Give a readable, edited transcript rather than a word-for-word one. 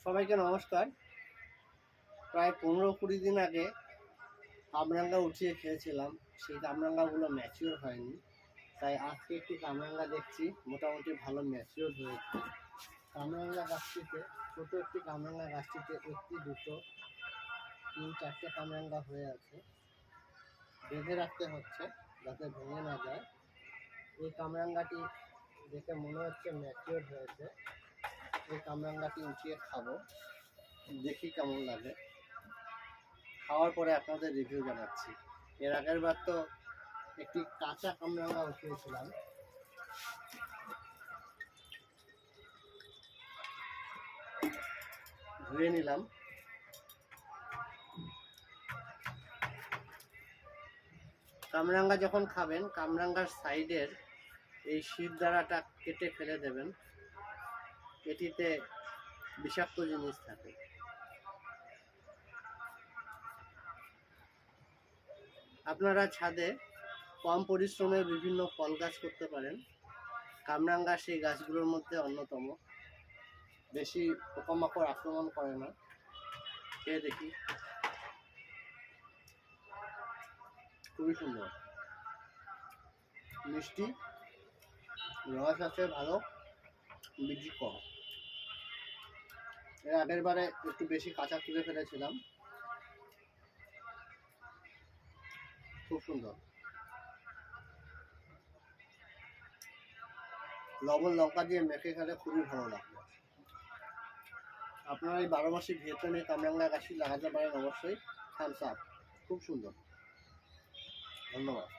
সবাইকে নমস্কার। প্রায় 15-20 দিন আগে কামরাঙ্গা উঠিয়ে খেয়েছিলাম। সেই কামরাঙ্গাগুলো ম্যাচিওর হয়নি, তাই আজকে একটি কামরাঙ্গা দেখছি মোটামুটি ভালো ম্যাচিওর হয়েছে। কামরাঙ্গা গাছটিতে, ছোটো একটি কামরাঙ্গা গাছটিতে 1, 2, 3, 4টে কামরাঙ্গা হয়ে আছে। বেঁধে রাখতে হচ্ছে যাতে ভেঙে না যায়। এই কামরাঙ্গাটি দেখে মনে হচ্ছে ম্যাচিওর হয়েছে। এই কামরাঙ্গাটি উঠিয়ে খাবো, দেখি কেমন লাগে। খাওয়ার পরে আপনাদের রিভিউ জানাচ্ছি। এর আগের বার তো একটি কাঁচা কামরাঙ্গা উঠিয়েছিলাম, ধুয়ে নিলাম। কামরাঙ্গা যখন খাবেন, কামরাঙ্গার সাইডের এই শিরদাঁড়াটা কেটে ফেলে দেবেন, এটিতে বিষাক্ত জিনিস থাকে। আপনারা ছাদে কম পরিশ্রমে বিভিন্ন ফল গাছ করতে পারেন। কামরাঙ্গা সেই গাছগুলোর মধ্যে অন্যতম। বেশি পোকামাকড় আক্রমণ করে না। খেয়ে দেখি, খুবই সুন্দর, মিষ্টি, রস আছে ভালো, বিচি কম। এর আগের বারে একটু বেশি কাঁচা তুলে ফেলেছিলাম, খুব সুন্দর। লবণ লঙ্কা দিয়ে মেখে খেলে খুবই ভালো লাগবে। আপনারা এই 12 মাসি ভিয়েতনামি কামরাঙ্গা গাছটি লাগাতে পারেন অবশ্যই। থামস আপ, খুব সুন্দর। ধন্যবাদ।